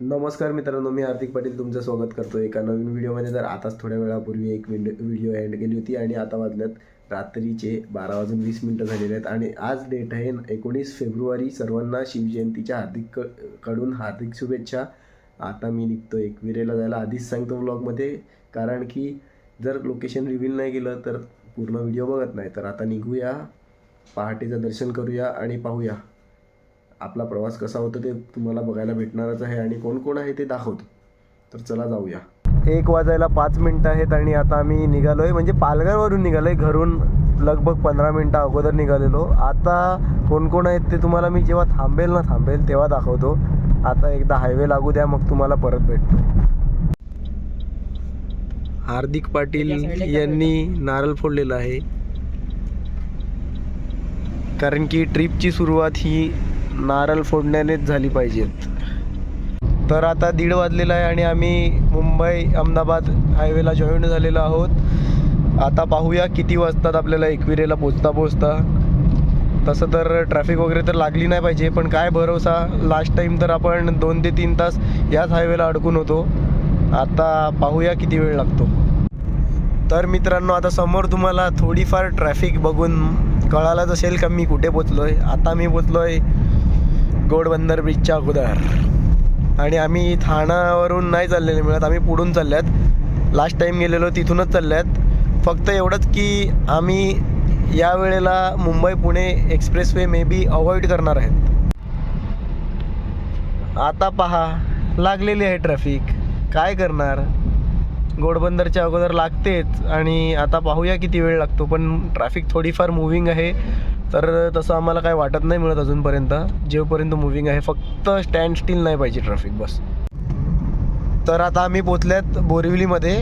नमस्कार मित्रांनो, मी हार्दिक पाटील तुमचं स्वागत करतो एका नवीन व्हिडिओमध्ये. तर आताच थोड्या वेळापूर्वी एक व्हिडिओ एंड केली होती आणि आता वाजल्यात रात्रीचे 12:20 झालेले आहेत आणि आज डेट आहे 19 फेब्रुवारी. सर्वांना शिवजयंतीच्या हार्दिक शुभेच्छा. आता मी निघतो एकविरेला जायला. आधीच सांगतो व्लॉगमध्ये, कारण की जर लोकेशन रिव्हील नाही केलं तर पूर्ण व्हिडिओ बघत नाही. तर आता निघूया, पहाटेचं दर्शन करूया आणि पाहूया आपला प्रवास कसा होता ते तुम्हाला बघायला भेटणारच आहे आणि कोण कोण आहे ते दाखवतो. तर चला जाऊया. 1 वाजायला 5 मिनटं आहेत आणि आता आम्ही निघालो आहे, म्हणजे पालघरवरून निघालो आहे. घरून लगभग 15 मिनटं अगोदर निघालेलो. आता कोण कोण आहेत ते तुम्हाला मी जेव्हा थांबेल तेव्हा दाखवतो. आता एकदा हायवे लागू द्या, मग तुम्हाला परत भेटतो. हार्दिक पाटील यांनी नारळ फोडलेला आहे, कारण की ट्रिपची सुरुवात ही नारळ फोडण्यानेच झाली पाहिजेत. तर आता 1:30 वाजलेला आहे आणि आम्ही मुंबई अहमदाबाद हायवेला जॉईन झालेलो आहोत. आता पाहूया किती वाजतात आपल्याला एकविरेला पोचता. तसं तर ट्रॅफिक वगैरे तर लागली नाही पाहिजे, पण काय भरोसा. लास्ट टाईम तर आपण 2 ते 3 तास याच हायवेला अडकून होतो. आता पाहूया किती वेळ लागतो. तर मित्रांनो, आता समोर तुम्हाला थोडीफार ट्रॅफिक बघून कळालंच असेल का मी कुठे पोचलो आहे. आता मी पोचलो आहे घोडबंदर ब्रिजच्या अगोदर आणि आम्ही ठाण्यावरून नाही चाललेले मिळत, आम्ही पुढून चालल्यात. लास्ट टाईम गेलेलो तिथूनच चालल्यात. फक्त एवढंच की आम्ही या वेळेला Mumbai Pune expressway may be avoid करणार आहेत. आता पहा, लागलेली आहे ट्रॅफिक, काय करणार. घोडबंदरच्या अगोदर लागतेच आणि आता पाहूया किती वेळ लागतो. पण ट्रॅफिक थोडीफार मूव्हिंग आहे, तर तसं आम्हाला काय वाटत नाही मिळत अजूनपर्यंत. जेवपर्यंत मूव्हिंग आहे, फक्त स्टँड स्टील नाही पाहिजे ट्रॅफिक, बस. तर आता आम्ही पोचल्यात बोरिवलीमध्ये.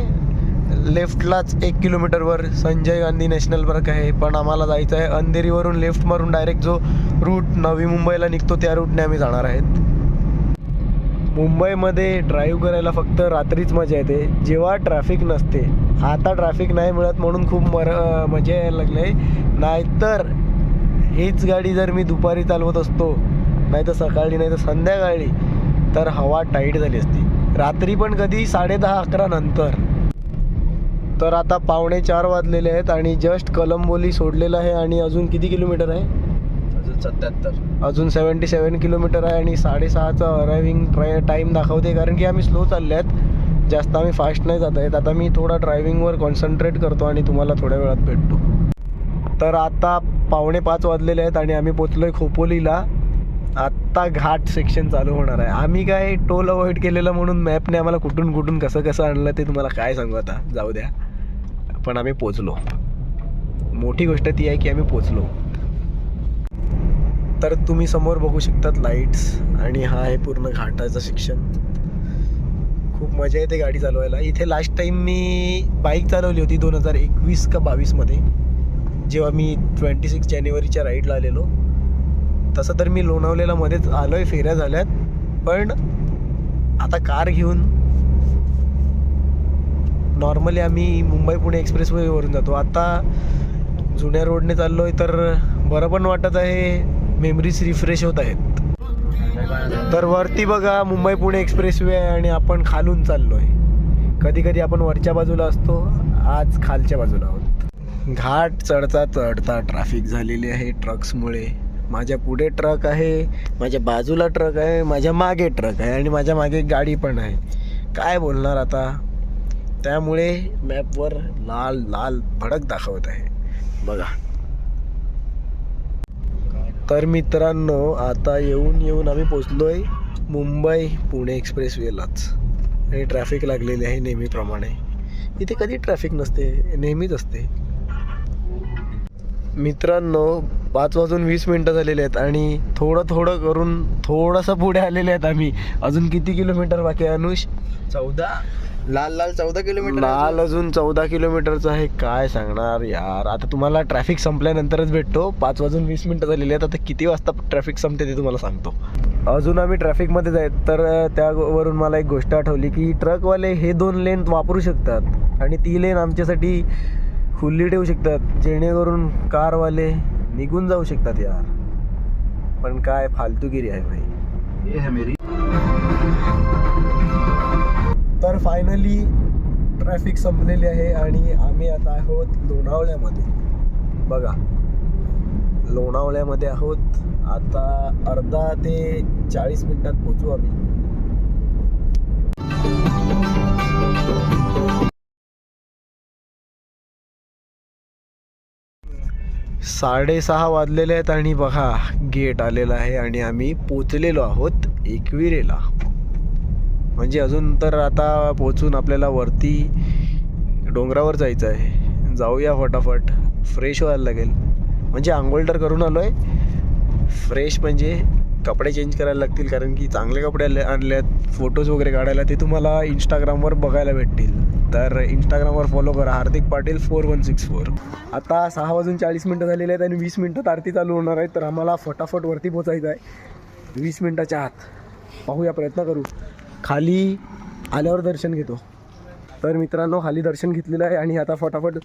लेफ्टलाच 1 किलोमीटरवर संजय गांधी नॅशनल पार्क आहे, पण आम्हाला जायचं आहे अंधेरीवरून लेफ्ट मारून डायरेक्ट जो रूट नवी मुंबईला निघतो त्या रूटने आम्ही जाणार आहेत. मुंबईमध्ये ड्राईव्ह करायला फक्त रात्रीच मजा येते, जेव्हा ट्रॅफिक नसते. आता ट्रॅफिक नाही मिळत म्हणून खूप मजा यायला लागली आहे. नाहीतर हीच गाडी जर मी दुपारी चालवत असतो, नाही तर सकाळी, नाही तर संध्याकाळी, तर हवा टाईट झाली असती. रात्री पण कधी 10:30-11 नंतर. तर आता 3:45 वाजलेले आहेत आणि जस्ट कलंबोली सोडलेलं आहे आणि अजून किती किलोमीटर आहे? अजून 77 किलोमीटर आहे आणि 6:30चा अरायव्हिंग टाईम दाखवते, कारण की आम्ही स्लो चालले आहेत, जास्त आम्ही फास्ट नाही जात आहेत. आता मी थोडा ड्रायव्हिंगवर कॉन्सन्ट्रेट करतो आणि तुम्हाला थोड्या वेळात भेटतो. तर आता 4:45 वाजलेले आहेत आणि आम्ही पोचलो आहे खोपोलीला. आत्ता घाट सेक्शन चालू होणार आहे. आम्ही काय टोल अवॉइड केलेलं म्हणून मॅपने आम्हाला कुठून कसं आणलं ते तुम्हाला काय सांगू, आता जाऊ द्या. पण आम्ही पोचलो. मोठी गोष्ट ती आहे की आम्ही पोचलो. तर तुम्ही समोर बघू शकतात लाईट्स आणि हा आहे पूर्ण घाटाचं सेक्शन. खूप मजा येते गाडी चालवायला. इथे लास्ट टाईम मी बाईक चालवली होती 2021 का 22मध्ये, जेव्हा मी 26 जानेवारीच्या राईडला आलेलो. तसं तर मी लोणावलेला मध्येच आलो आहे, फेऱ्या झाल्यात. पण आता कार घेऊन नॉर्मली आम्ही मुंबई पुणे एक्सप्रेसवेवरून जातो. आता जुन्या रोडने चाललो आहे, तर बरं पण वाटत आहे, मेमरीज रिफ्रेश होत आहेत. तर वरती बघा मुंबई पुणे एक्सप्रेसवे आहे आणि आपण खालून चाललो आहे. कधी आपण वरच्या बाजूला असतो, आज खालच्या बाजूला आहोत. घाट चढता ट्रॅफिक झालेली आहे ट्रक्समुळे. माझ्या पुढे ट्रक आहे, माझ्या बाजूला ट्रक आहे, माझ्या मागे ट्रक आहे आणि माझ्या मागे गाडी पण आहे. काय बोलणार आता. त्यामुळे मॅपवर लाल भडक दाखवत आहे बघा. तर मित्रांनो, आता येऊन आम्ही पोचलो आहे मुंबई पुणे एक्सप्रेसवेलाच आणि ट्रॅफिक लागलेली आहे नेहमीप्रमाणे. इथे कधी ट्रॅफिक नसते, नेहमीच असते. मित्रांनो, 5:20 झालेले आहेत आणि थोडं करून थोडंसं पुढे आलेले आहेत आम्ही. अजून किती किलोमीटर बाकी आहे अनुष? 14. लाल 14 किलोमीटर. लाल अजून 14 किलोमीटरचं आहे. काय सांगणार यार. आता तुम्हाला ट्रॅफिक संपल्यानंतरच भेटतो. 5:20 झालेले आहेत. आता किती वाजता ट्रॅफिक संपते ते तुम्हाला सांगतो. अजून आम्ही ट्रॅफिकमध्येच आहेत. तर त्यावरून मला एक गोष्ट आठवली की ट्रकवाले हे 2 लेन वापरू शकतात आणि ती लेन आमच्यासाठी खुल्ली ठेवू शकतात, जेणेकरून कारवाले निघून जाऊ शकतात यार. पण काय फालतूगिरी आहे भाई. ये है मेरी फायनली ट्रॅफिक संपलेली आहे आणि आम्ही आता आहोत लोणावळ्यामध्ये. बघा, लोणावळ्यामध्ये आहोत. आता अर्धा ते 40 मिनिटात पोचू आम्ही. 6:30 वाजलेले आहेत आणि बघा गेट आलेला आहे आणि आम्ही पोचलेलो आहोत एकविरेला. म्हणजे अजून तर आता पोचून आपल्याला वरती डोंगरावर जायचं आहे. जाऊया फटाफट, फ्रेश व्हायला लागेल. म्हणजे आंघोळ तर करून आलो आहे. फ्रेश म्हणजे कपडे चेंज करायला लागतील, कारण की चांगले कपडे आणलेत. फोटोज वगैरे काढायला ते तुम्हाला इंस्टाग्रामवर बघायला भेटतील. तर इंस्टाग्रामवर फॉलो करा, हार्दिक पाटील 4164. आता 6:40 झालेले आहेत आणि 20 मिनटात आरती चालू होणार आहे. तर आम्हाला फटाफट वरती पोचायचं आहे 20 मिनटाच्या आत. पाहूया, प्रयत्न करू. खाली आल्यावर दर्शन घेतो. तर मित्रांनो, खाली दर्शन घेतलेलं आहे आणि आता फटाफट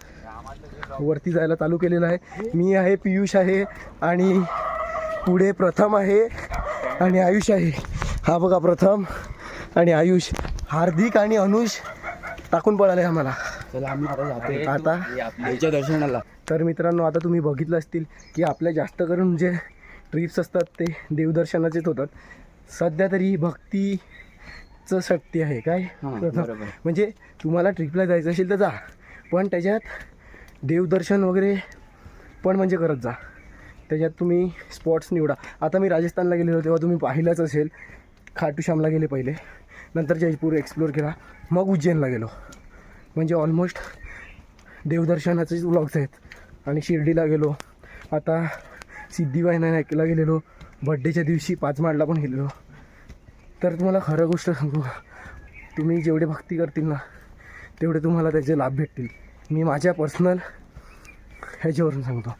वरती जायला चालू केलेलं आहे. मी आहे, पियुष आहे आणि पुढे प्रथम आहे आणि आयुष आहे. हा बघा, प्रथम आणि आयुष. हार्दिक आणि अनुष टाकून पळाले आम्हाला. चला आम्ही आता जातो आता आईच्या दर्शनाला. तर मित्रांनो, आता तुम्ही बघितलं असतील की आपल्या जास्त करून जे ट्रिप्स असतात ते देवदर्शनाचेच होतात. सध्या तरी भक्तीचं शक्ती आहे काय. म्हणजे तुम्हाला ट्रिपला जायचं असेल तर जा, पण त्याच्यात देवदर्शन वगैरे पण म्हणजे करत जा. त्याच्यात तुम्ही स्पॉट्स निवडा. आता मी राजस्थानला गेलेलो तेव्हा तुम्ही पाहिलंच असेल. खाटू श्यामला गेले पहिले, नंतर जयपूर एक्सप्लोर केला, मग उज्जैनला गेलो. म्हणजे ऑलमोस्ट देवदर्शनाचेच व्लॉग्स आहेत. आणि शिर्डीला गेलो, आता सिद्धिविनायकला गेलेलो, बड्डेच्या दिवशी पाचमाडला पण गेलेलो. तर तुम्हाला खरं गोष्ट सांगू, तुम्ही जेवढे भक्ती करतील ना तेवढे तुम्हाला त्याचे लाभ भेटतील. मी माझ्या पर्सनल ह्याच्यावरून सांगतो.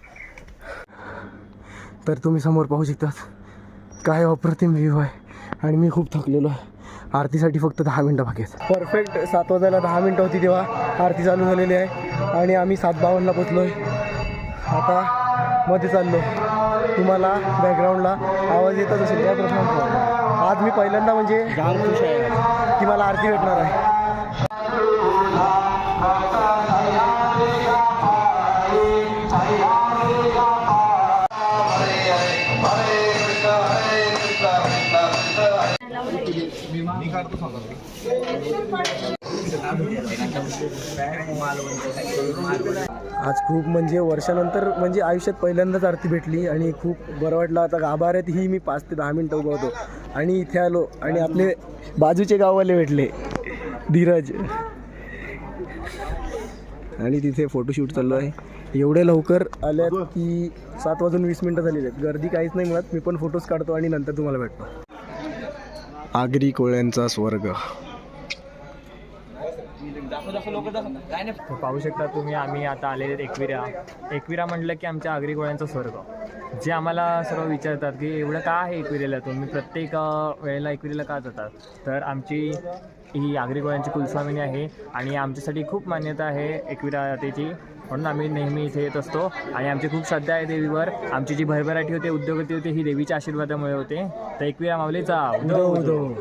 तर तुम्ही समोर पाहू शकतात काय अप्रतिम व्ह्यू आहे आणि मी खूप थकलेलो आहे. आरतीसाठी फक्त 10 मिनटं बाकी आहेत. परफेक्ट 7 वाजायला 10 मिनटं होती तेव्हा आरती चालू झालेली आहे आणि आम्ही 7:52ला पोचलो आहे. आता मध्ये चाललो. तुम्हाला बॅकग्राऊंडला आवाज येतच असेल त्या प्रश्न. आज मी पहिल्यांदा म्हणजे जाम खुश आहे की मला आरती भेटणार आहे. आज खूप म्हणजे वर्षानंतर म्हणजे आयुष्यात पहिल्यांदाच आरती भेटली आणि खूप बरं वाटलं. आता गाभाऱ्यात ही मी 5 ते 10 मिनटं उभं होतो आणि इथे आलो आणि आपले बाजूचे गाववाले भेटले, धीरज, आणि तिथे फोटोशूट चालू आहे. एवढे लवकर आल्यात की 7:20 झालेले आहेत. गर्दी काहीच नाही मिळत. मी पण फोटोज काढतो आणि नंतर तुम्हाला भेटतो. आगरी कोळ्यांचा स्वर्ग. पाहू शकता तुम्ही, आम्ही आता आलेले एकविरा म्हटलं की आमच्या आगरी कोळ्यांचा स्वर्ग. जे आम्हाला सर्व विचारतात की एवढं का आहे एकविरेला, तुम्ही प्रत्येक वेळेला एकविरेला का जातात. तर आमची ही आगरी कोळ्यांची कुलस्वामिनी आहे आणि आमच्यासाठी खूप मान्यता आहे एकविरा त्याची, म्हणून आम्ही नेहमी इथे येत असतो. आणि आमची खूप श्रद्धा आहे देवीवर. आमची जी भरभराटी होते, उद्योगती होते, ही देवीच्या आशीर्वादामुळे होते. तर एकविरा माऊलीचा उदो.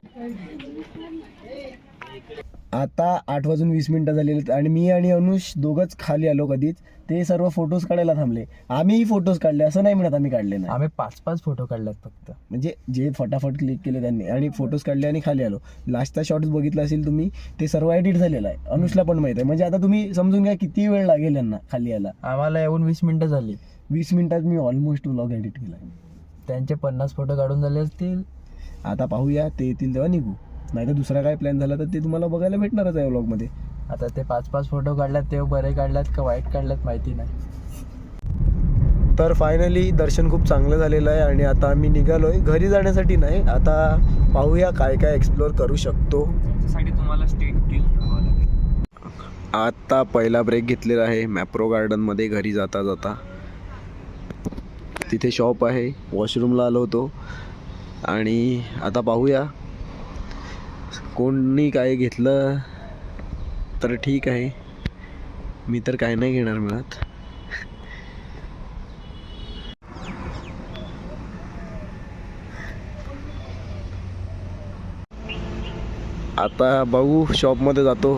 आता 8:20 झालेले आहेत आणि मी आणि अनुष दोघंच खाली आलो कधीच. ते सर्व फोटोज काढायला थांबले. आम्हीही फोटोज काढले, असं नाही म्हणत आम्ही काढले नाही. आम्ही 5 फोटो काढलेत फक्त. म्हणजे जे फटाफट क्लिक केले त्यांनी आणि फोटोज काढले आणि खाली आलो. लास्टचा शॉर्ट्स बघितला असेल तुम्ही, ते सर्व एडिट झालेलं आहे. अनुषला पण माहिती आहे. म्हणजे आता तुम्ही समजून घ्या किती वेळ लागेल यांना खाली यायला. आम्हाला येऊन 20 मिनटं झाली. 20 मिनिटात मी ऑलमोस्ट व्लॉग एडिट केला. त्यांचे 50 फोटो काढून झाले असतील. आता पाहूया, ते येतील तेव्हा निघू. नाही तर दुसरा काय प्लॅन झाला तर ते तुम्हाला बघायला भेटणारच आहे व्लॉगमध्ये. आता ते 5 फोटो काढल्यात, ते बरे काढल्यात का वाईट काढल्यात माहिती नाही. तर फायनली दर्शन खूप चांगलं झालेलं आहे आणि आता आम्ही निघालो आहे घरी जाण्यासाठी. नाही, आता पाहूया काय काय एक्सप्लोअर करू शकतो. त्याच्यासाठी तुम्हाला स्टेट घेऊन लागेल. आता पहिला ब्रेक घेतलेला आहे मॅप्रो गार्डनमध्ये घरी जाता जाता. तिथे शॉप आहे, वॉशरूमला आलो होतो आणि आता पाहूया कोणी काय घेतलं तर ठीक आहे. मी तर काय नाही घेणार मिळत. आता बघू शॉपमध्ये जातो.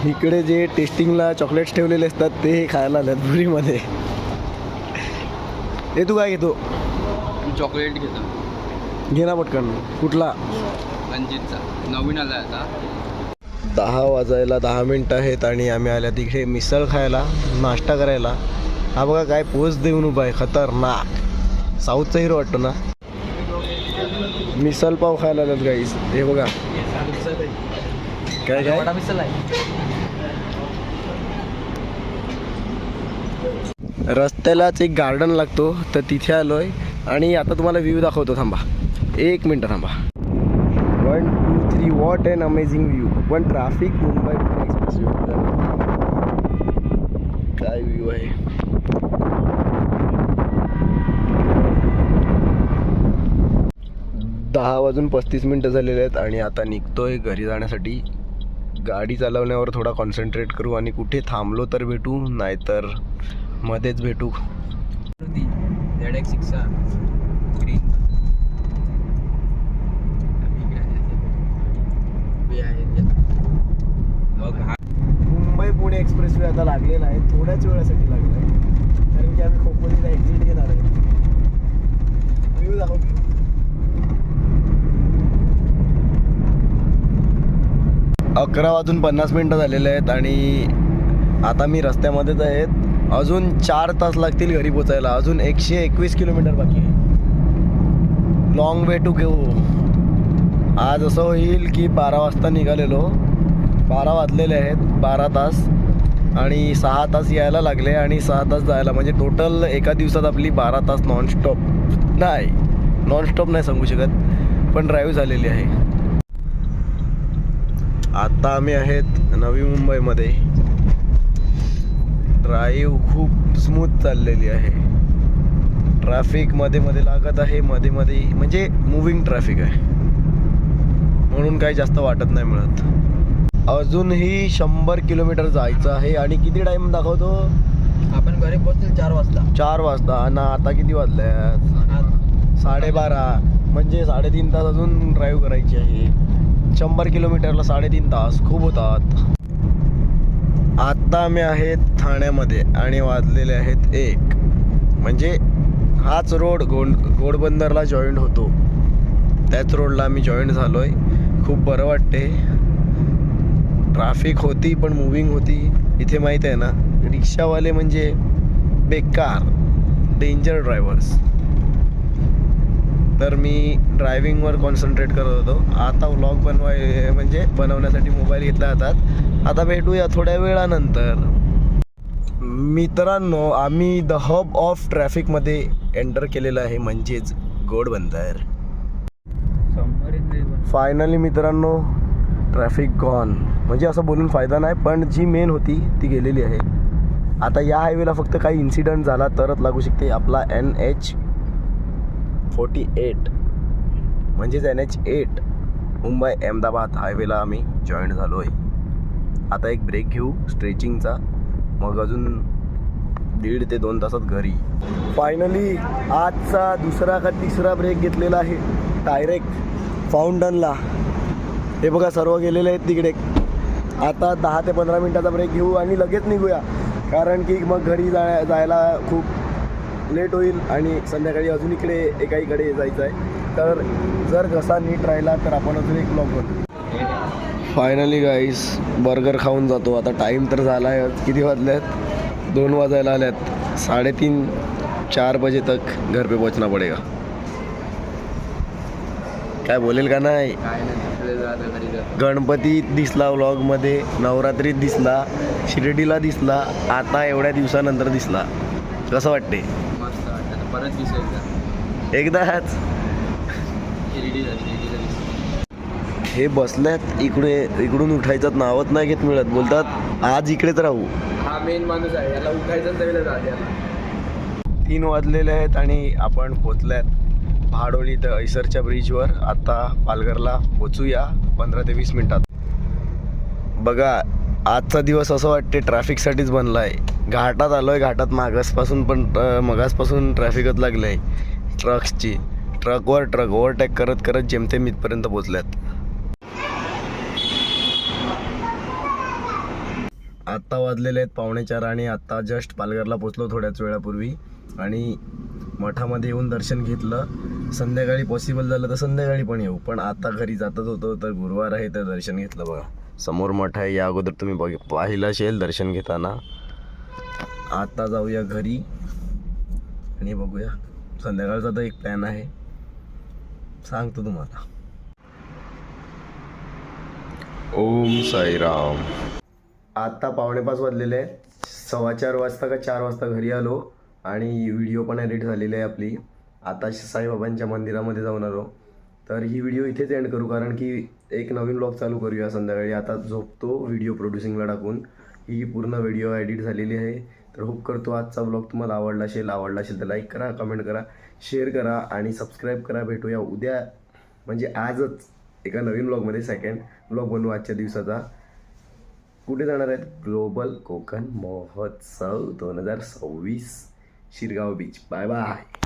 इकडे जे टेस्टिंगला चॉकलेट्स ठेवलेले असतात ते खायला आल्यात पुरीमध्ये. हे तू काय घेतो? चॉकलेट घेतो. घे ना पटकन. कुठला? रणजितचा नवीन आला आता. 10 वाजायला 10 मिनटं आहेत आणि आम्ही आल्या तिकडे मिसळ खायला, नाश्ता करायला. हा बघा काय पोच देऊन उभा आहे, खतरनाक. साऊथचा हिरो वाटतो ना. मिसल पाव खायला आल्यात गाईस. हे बघा काय काय मिसळ आहे. रस्त्यालाच एक गार्डन लागतो तर तिथे आलोय आणि आता तुम्हाला व्ह्यू दाखवतो. थांबा 1 मिनटं थांबा. 1 2 3 वॉट एन अमेझिंग व्ह्यू. पण ट्रॅफिक मुंबई पुणे एक्सप्रेस काय व्ह्यू आहे. दहा वाजून 35 मिनटं झालेले आहेत आणि आता निघतोय घरी जाण्यासाठी. गाडी चालवण्यावर थोडा कॉन्सन्ट्रेट करू आणि कुठे थांबलो तर भेटू, नाहीतर मध्येच भेटू. ZX6 green Mumbai Pune expressway आता लागलेला आहे. थोड्याच वेळासाठी लागला आहे कारण की आम्ही खोपोलीला एक्झिट घेणार आहे. व्ह्यू दाखवतो. 11:50 झालेले आहेत आणि आता मी रस्त्यामध्येच आहेत. अजून 4 तास लागतील घरी पोचायला. अजून 121 किलोमीटर बाकी आहे. Long way to go. आज असं होईल की 12 वाजता निघालेलो, 12 वाजलेले आहेत, 12 तास आणि 6 तास यायला लागले आणि 6 तास जायला, म्हणजे टोटल एका दिवसात आपली 12 तास नॉनस्टॉप नाही सांगू शकत पण ड्राईव्ह झालेली आहे. आता आम्ही आहेत नवी मुंबईमध्ये. ड्राईव्ह खूप स्मूथ चाललेली आहे. ट्रॅफिक मध्ये मध्ये लागत आहे, मध्ये म्हणजे मुव्हिंग ट्रॅफिक आहे म्हणून काही जास्त वाटत नाही मिळत. अजूनही 100 किलोमीटर जायचं आहे आणि किती टाइम दाखवतो आपण घरी पोहोचतील 4 वाजता. 4 वाजता ना. आता किती वाजले? 12:30. म्हणजे 3.5 तास अजून ड्राईव्ह करायची आहे. 100 किलोमीटरला 3.5 तास खूप होतात. आता आम्ही आहेत ठाण्यामध्ये आणि वाजलेले आहेत 1. म्हणजे हाच रोड घोडबंदरला जॉईंट होतो, त्याच रोडला आम्ही जॉईंट झालो आहे. खूप बरं वाटते. ट्रॅफिक होती पण मुव्हिंग होती. इथे माहीत आहे ना, रिक्षावाले म्हणजे बेकार, डेंजर ड्रायव्हर्स. तर मी ड्रायव्हिंगवर कॉन्सन्ट्रेट करत होतो. आता व्लॉग बनवण्यासाठी मोबाईल घेतला हातात. आता भेटूया थोड्या वेळानंतर. मित्रांनो, आम्ही द हब ऑफ ट्रॅफिकमध्ये एंटर केलेलं आहे, म्हणजेच घोडबंदर. फायनली मित्रांनो, ट्रॅफिक गॉन. म्हणजे असं बोलून फायदा नाही, पण जी मेन होती ती गेलेली आहे. आता या हायवेला फक्त काही इन्सिडेंट झाला तरच लागू शकते आपला NH48 म्हणजेच NH8 मुंबई अहमदाबाद हायवेला आम्ही जॉईंट झालो आहे. आता एक ब्रेक घेऊ स्ट्रेचिंगचा, मग अजून 1.5 ते 2 तासात घरी. फायनली आजचा दुसरा का तिसरा ब्रेक घेतलेला आहे डायरेक्ट फाउंटनला. हे बघा सर्व गेलेले आहेत तिकडे. आता 10 ते 15 मिनटाचा ब्रेक घेऊ आणि लगेच निघूया, कारण की मग घरी जायला खूप लेट होईल आणि संध्याकाळी अजून एकाकडे जायचं आहे. तर जर घसा नीट राहिला तर आपण अजून एक ब्लॉग बनवू. फायनली गाईस बर्गर खाऊन जातो. आता टाईम तर झाला आहे, किती वाजले आहेत? 2 वाजायला आल्यात. 3:30-4 बजे तक घर पे पोहोचना पडेगा. काय बोलेल का नाही? गणपतीत दिसला व्लॉगमध्ये, नवरात्रीत दिसला, शिर्डीला दिसला, आता एवढ्या दिवसानंतर दिसला. कसं वाटते? मस्त वाटतं. परत दिसेल एकदाच. हे बसल्यात इकडून उठायचं नावच नाही घेत मिळत. बोलतात आज इकडेच राहू. हा मेन माणूस आहे, याला उठायचं तरी जायला. 3 वाजलेले आहेत आणि आपण पोचल्यात भाडोली दहिसरच्या ब्रिजवर. आता पालघरला पोचूया 15 ते 20 मिनिटात. बघा आजचा दिवस असं वाटते ट्रॅफिकसाठीच बनला आहे. घाटात आलो आहे, घाटात मगासपासून ट्रॅफिकच लागलं आहे. ट्रकवर ट्रक ओव्हरटेक करत करत जेमतेम इथपर्यंत पोहोचल्यात. आत्ता वाजलेले आहेत 3:45 आणि आत्ता जस्ट पालघरला पोचलो थोड्याच वेळापूर्वी आणि मठामध्ये येऊन दर्शन घेतलं. संध्याकाळी पॉसिबल झालं तर संध्याकाळी पण येऊ, पण आता घरी जातच होतो तर गुरुवार आहे तर दर्शन घेतलं. बघा समोर मठ आहे, या अगोदर तुम्ही पाहिलं असेल दर्शन घेताना. आता जाऊया घरी आणि बघूया संध्याकाळचा तर एक प्लॅन आहे, सांगतो तुम्हाला. ओम साईराम. आता 4:45 वाजलेले आहे. 4:15 वाजता का 4 वाजता घरी आलो आणि व्हिडिओ पण एडिट झालेली आहे आपली. आता साईबाबांच्या मंदिरामध्ये जाऊन आलो. तर ही व्हिडिओ इथेच एंड करू, कारण की एक नवीन ब्लॉग चालू करूया संध्याकाळी. आता झोपतो व्हिडिओ प्रोड्युसिंगला टाकून. ही पूर्ण व्हिडिओ एडिट झालेली आहे. तर होप करतो आजचा ब्लॉग तुम्हाला आवडला असेल तर लाईक करा, कमेंट करा, शेअर करा आणि सबस्क्राईब करा. भेटूया उद्या, म्हणजे आजच एका नवीन ब्लॉगमध्ये. सेकंड ब्लॉग बनवू आजच्या दिवसाचा. कुठे जाणार आहेत? ग्लोबल कोकण महोत्सव 2026 शिरगाव बीच. Bye bye.